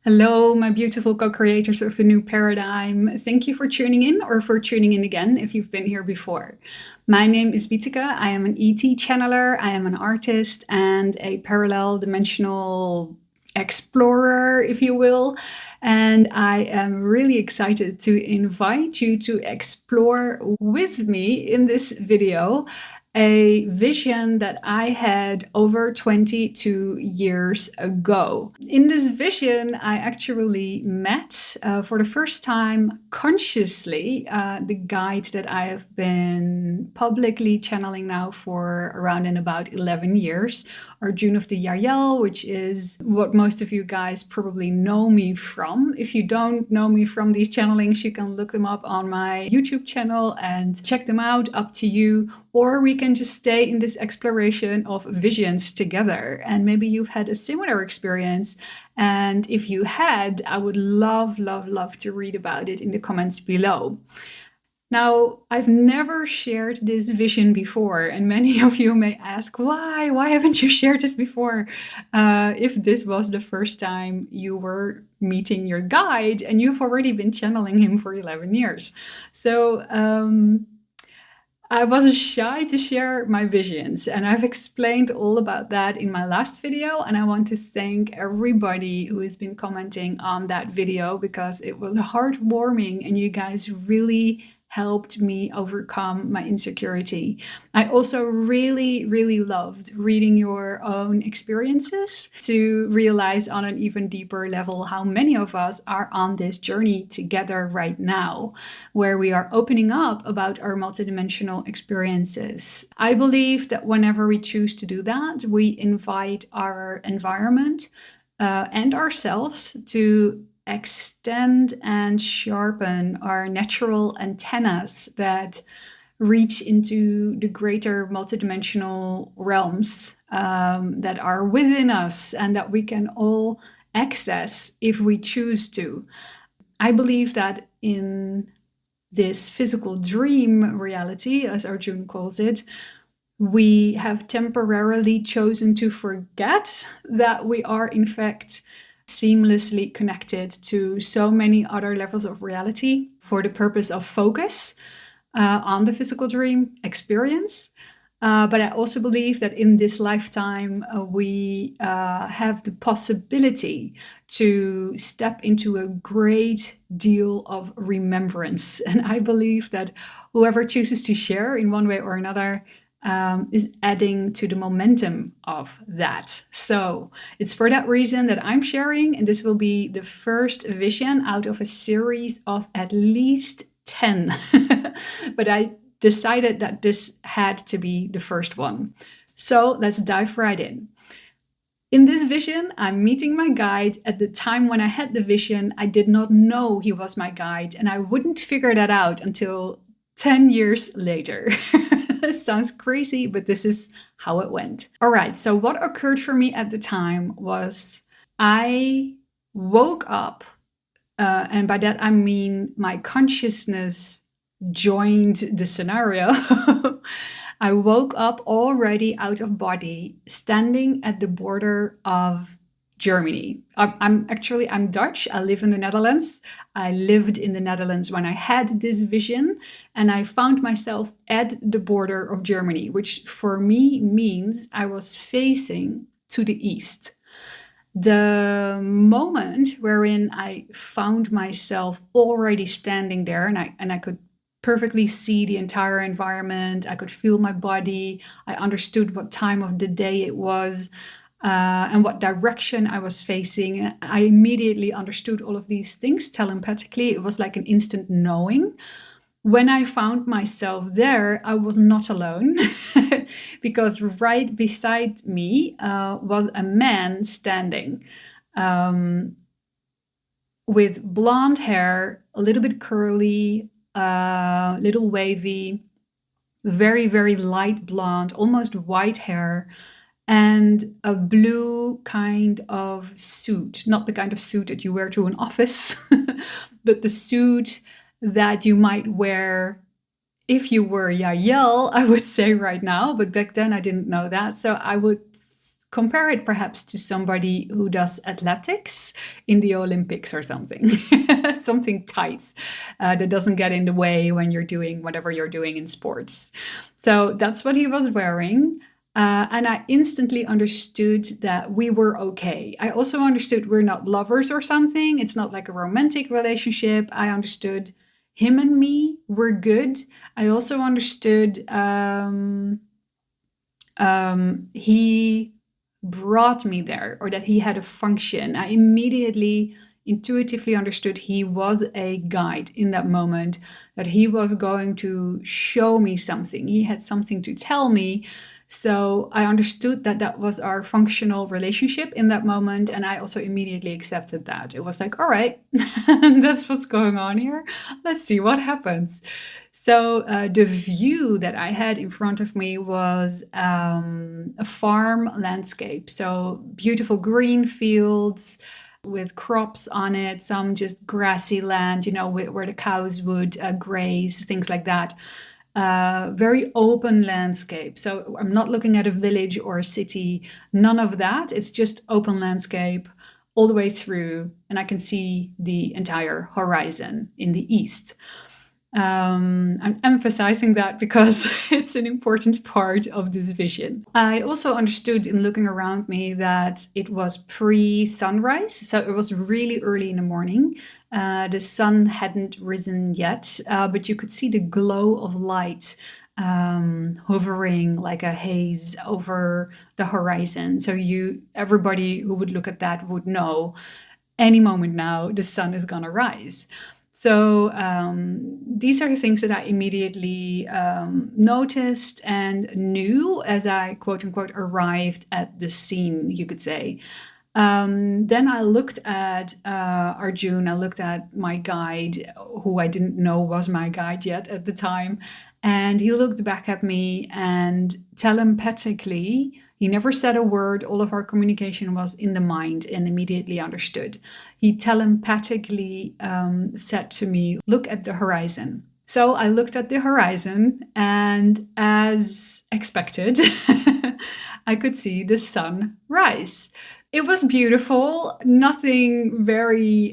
Hello, my beautiful co-creators of the new paradigm. Thank you for tuning in or for tuning in again if you've been here before. My name is Wieteke. I am an ET channeler. I am an artist and a parallel dimensional explorer, if you will. And I am really excited to invite you to explore with me in this video a vision that I had over 22 years ago. In this vision, I actually met for the first time consciously the guide that I have been publicly channeling now for around and about 11 years, Arjun of the Yael, which is what most of you guys probably know me from. If you don't know me from these channelings, you can look them up on my YouTube channel and check them out, up to you. Or we can just stay in this exploration of visions together. And maybe you've had a similar experience. And if you had, I would love to read about it in the comments below. Now, I've never shared this vision before, and many of you may ask, why? Why haven't you shared this before? If this was the first time you were meeting your guide and you've already been channeling him for 11 years. So I wasn't shy to share my visions, and I've explained all about that in my last video, and I want to thank everybody who has been commenting on that video because it was heartwarming and you guys really helped me overcome my insecurity. I also really loved reading your own experiences to realize on an even deeper level how many of us are on this journey together right now, where we are opening up about our multidimensional experiences. I believe that whenever we choose to do that, we invite our environment and ourselves to extend and sharpen our natural antennas that reach into the greater multidimensional realms that are within us and that we can all access if we choose to. I believe that in this physical dream reality, as Arjun calls it, we have temporarily chosen to forget that we are in fact seamlessly connected to so many other levels of reality for the purpose of focus on the physical dream experience. But I also believe that in this lifetime, we have the possibility to step into a great deal of remembrance. And I believe that whoever chooses to share in one way or another is adding to the momentum of that. So it's for that reason that I'm sharing, and this will be the first vision out of a series of at least 10. But I decided that this had to be the first one. So let's dive right in. In this vision, I'm meeting my guide. At the time when I had the vision, I did not know he was my guide, and I wouldn't figure that out until 10 years later. Sounds crazy, but this is how it went. All right, so what occurred for me at the time was I woke up, and by that I mean my consciousness joined the scenario. I woke up already out of body, standing at the border of Germany. I'm Dutch. I live in the Netherlands. I lived in the Netherlands when I had this vision, and I found myself at the border of Germany, which for me means I was facing to the east. The moment wherein I found myself already standing there, and I could perfectly see the entire environment. I could feel my body. I understood what time of the day it was. And what direction I was facing. I immediately understood all of these things telepathically. It was like an instant knowing. When I found myself there, I was not alone because right beside me was a man standing with blonde hair, a little bit curly, little wavy, very light blonde, almost white hair, and a blue kind of suit. Not the kind of suit that you wear to an office, but the suit that you might wear if you were Yael, I would say right now. But back then I didn't know that. So I would compare it perhaps to somebody who does athletics in the Olympics or something, something tight that doesn't get in the way when you're doing whatever you're doing in sports. So that's what he was wearing. And I instantly understood that we were okay. I also understood we're not lovers or something. It's not like a romantic relationship. I understood him and me were good. I also understood he brought me there, or that he had a function. I immediately intuitively understood he was a guide in that moment, that he was going to show me something. He had something to tell me. So I understood that that was our functional relationship in that moment. And I also immediately accepted that. It was like, all right, that's what's going on here. Let's see what happens. So the view that I had in front of me was a farm landscape. So beautiful green fields with crops on it, some just grassy land, where the cows would graze, things like that. Very open landscape. So I'm not looking at a village or a city, none of that. It's just open landscape all the way through, and I can see the entire horizon in the east. I'm emphasizing that because it's an important part of this vision. I also understood in looking around me that it was pre-sunrise, so it was really early in the morning. The sun hadn't risen yet, but you could see the glow of light hovering like a haze over the horizon. So everybody who would look at that would know any moment now the sun is gonna rise. So these are the things that I immediately noticed and knew as I, quote unquote, arrived at the scene, you could say. Then I looked at Arjun, I looked at my guide, who I didn't know was my guide yet at the time. And he looked back at me and telepathically, he never said a word. All of our communication was in the mind and immediately understood. He telepathically said to me, look at the horizon. So I looked at the horizon, and as expected, I could see the sun rise. It was beautiful, nothing very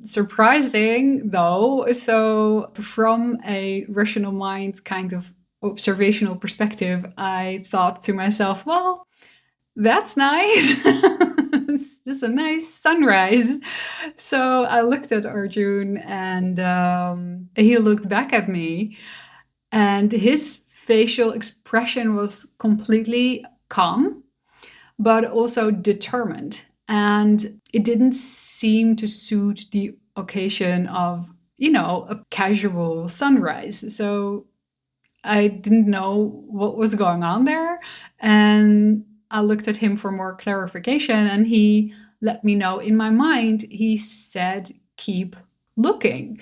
surprising though. So from a rational mind kind of observational perspective, I thought to myself, well, that's nice. This is a nice sunrise. So I looked at Arjun, and he looked back at me, and his facial expression was completely calm, but also determined. And it didn't seem to suit the occasion of, a casual sunrise. So I didn't know what was going on there. And I looked at him for more clarification, and he let me know in my mind, he said, keep looking.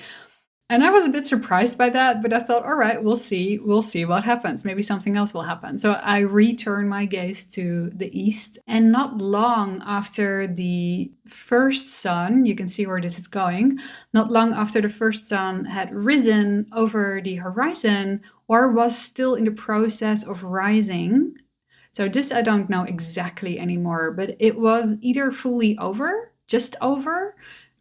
And I was a bit surprised by that, but I thought, all right, we'll see what happens. Maybe something else will happen. So I returned my gaze to the east, and not long after the first sun, you can see where this is going, not long after the first sun had risen over the horizon, or was still in the process of rising. So this I don't know exactly anymore, but it was either fully over, just over,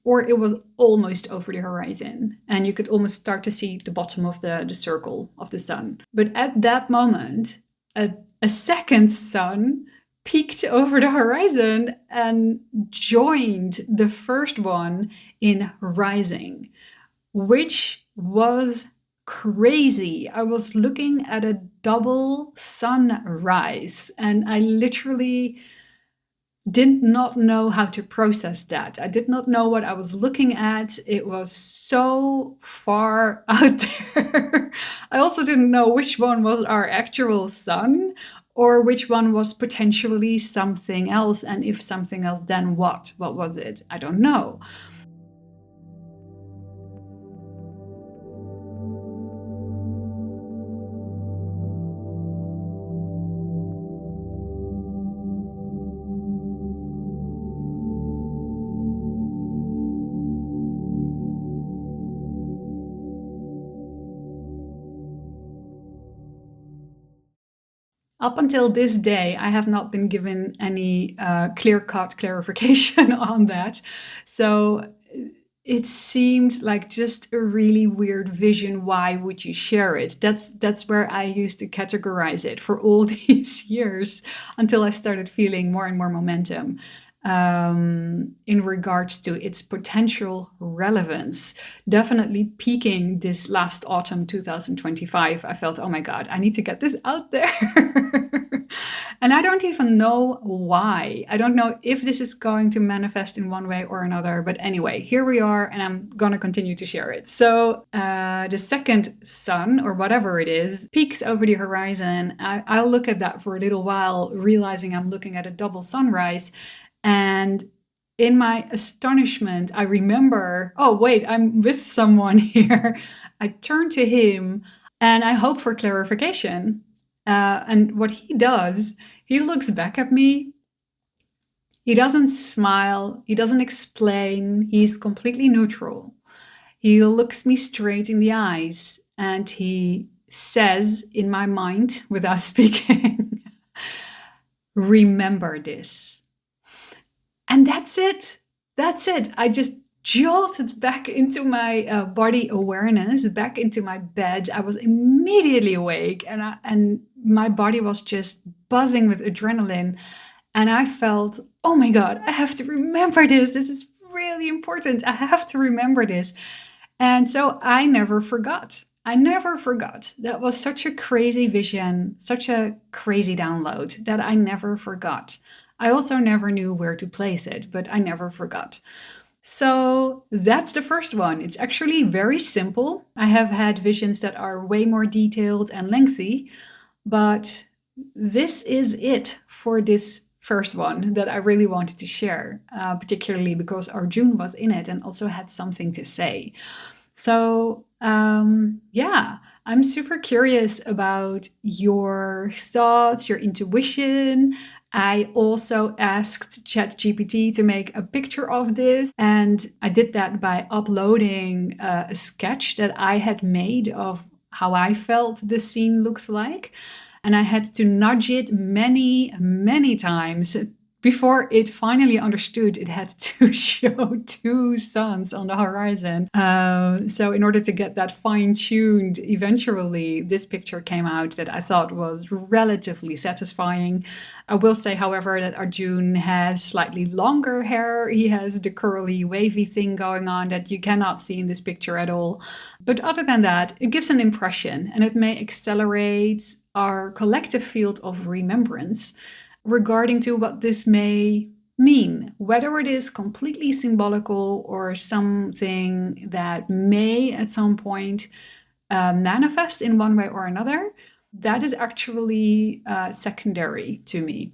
or it was almost over the horizon, and you could almost start to see the bottom of the circle of the sun. But at that moment, a second sun peeked over the horizon and joined the first one in rising, which was crazy. I was looking at a double sunrise, and I literally did not know how to process that. I did not know what I was looking at. It was so far out there. I also didn't know which one was our actual sun or which one was potentially something else. And if something else, then what? What was it? I don't know. up until this day, I have not been given any clear-cut clarification on that. So it seemed like just a really weird vision. Why would you share it? That's where I used to categorize it for all these years until I started feeling more and more momentum in regards to its potential relevance. Definitely peaking this last autumn 2025. I felt, oh my God, I need to get this out there. And I don't even know why. I don't know if this is going to manifest in one way or another. But anyway, here we are, and I'm going to continue to share it. So the second sun, or whatever it is, peaks over the horizon. I'll look at that for a little while, realizing I'm looking at a double sunrise. And in my astonishment, I remember, oh, wait, I'm with someone here. I turn to him and I hope for clarification. And what he does, he looks back at me. He doesn't smile. He doesn't explain. He's completely neutral. He looks me straight in the eyes and he says in my mind, without speaking, remember this. And that's it. That's it. I just jolted back into my body awareness, back into my bed. I was immediately awake, and my body was just buzzing with adrenaline. And I felt, oh my God, I have to remember this. This is really important. I have to remember this. And so I never forgot. I never forgot. That was such a crazy vision, such a crazy download that I never forgot. I also never knew where to place it, but I never forgot. So that's the first one. It's actually very simple. I have had visions that are way more detailed and lengthy, but this is it for this first one that I really wanted to share, particularly because Arjun was in it and also had something to say. So yeah, I'm super curious about your thoughts, your intuition. I also asked ChatGPT to make a picture of this, and I did that by uploading a sketch that I had made of how I felt the scene looks like. And I had to nudge it many, many times before it finally understood it had to show two suns on the horizon. So in order to get that fine-tuned, eventually this picture came out that I thought was relatively satisfying. I will say, however, that Arjun has slightly longer hair. He has the curly, wavy thing going on that you cannot see in this picture at all. But other than that, it gives an impression, and it may accelerate our collective field of remembrance regarding to what this may mean, whether it is completely symbolical or something that may at some point manifest in one way or another. That is actually secondary to me.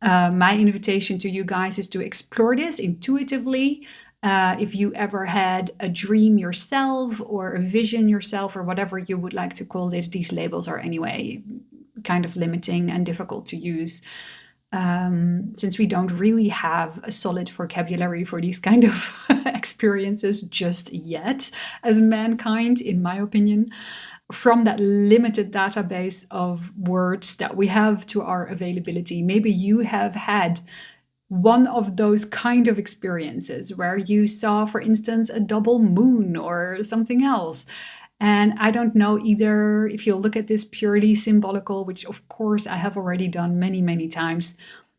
My invitation to you guys is to explore this intuitively. If you ever had a dream yourself or a vision yourself or whatever you would like to call it, these labels are anyway kind of limiting and difficult to use, since we don't really have a solid vocabulary for these kind of experiences just yet as mankind, in my opinion, from that limited database of words that we have to our availability. Maybe you have had one of those kind of experiences where you saw, for instance, a double moon or something else. And I don't know either if you look at this purely symbolical, which of course I have already done many, many times.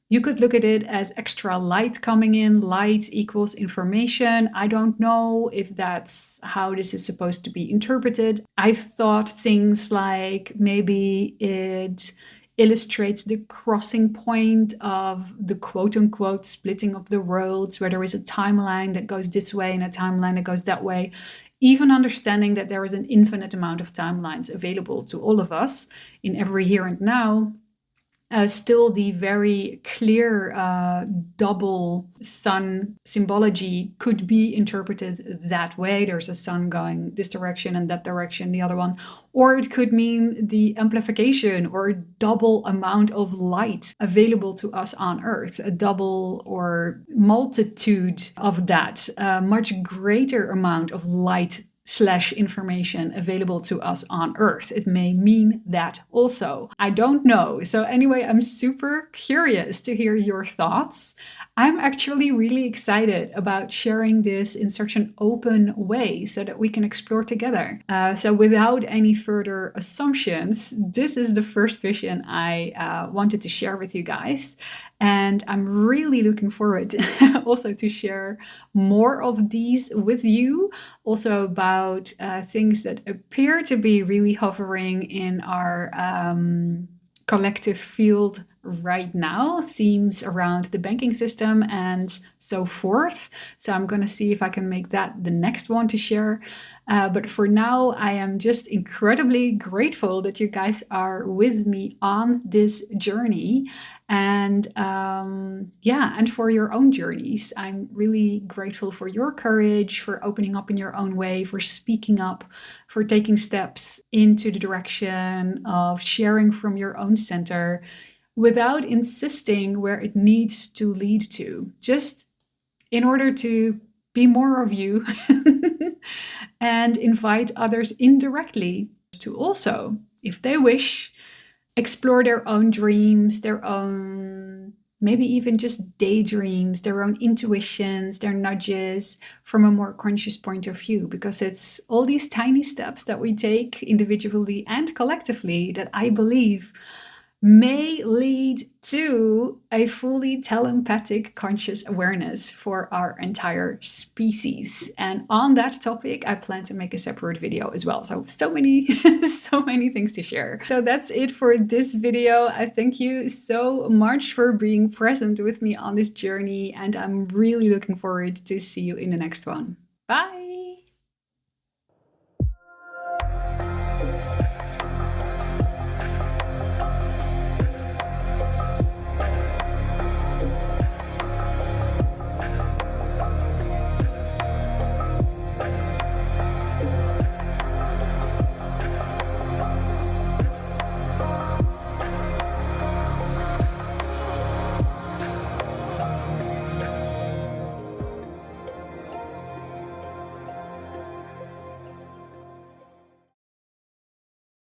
You could look at it as extra light coming in. Light equals information. I don't know if that's how this is supposed to be interpreted. I've thought things like maybe it illustrates the crossing point of the quote-unquote splitting of the worlds, where there is a timeline that goes this way and a timeline that goes that way. Even understanding that there is an infinite amount of timelines available to all of us in every here and now. Still, the very clear double sun symbology could be interpreted that way. There's a sun going this direction and that direction, the other one. Or it could mean the amplification or double amount of light available to us on Earth, a double or multitude of that, a much greater amount of light slash information available to us on Earth. It may mean that also. I don't know. So anyway, I'm super curious to hear your thoughts. I'm actually really excited about sharing this in such an open way so that we can explore together. So without any further assumptions, this is the first vision I wanted to share with you guys. And I'm really looking forward also to share more of these with you, also about things that appear to be really hovering in our collective field right now, themes around the banking system and so forth. So I'm going to see if I can make that the next one to share. But for now, I am just incredibly grateful that you guys are with me on this journey. And and for your own journeys. I'm really grateful for your courage, for opening up in your own way, for speaking up, for taking steps into the direction of sharing from your own center without insisting where it needs to lead to, just in order to be more of you and invite others indirectly to also, if they wish, explore their own dreams, their own, maybe even just daydreams, their own intuitions, their nudges from a more conscious point of view. Because it's all these tiny steps that we take individually and collectively that I believe may lead to a fully telepathic conscious awareness for our entire species. And on that topic, I plan to make a separate video as well. So many, so many things to share. So that's it for this video. I thank you so much for being present with me on this journey, and I'm really looking forward to see you in the next one. Bye!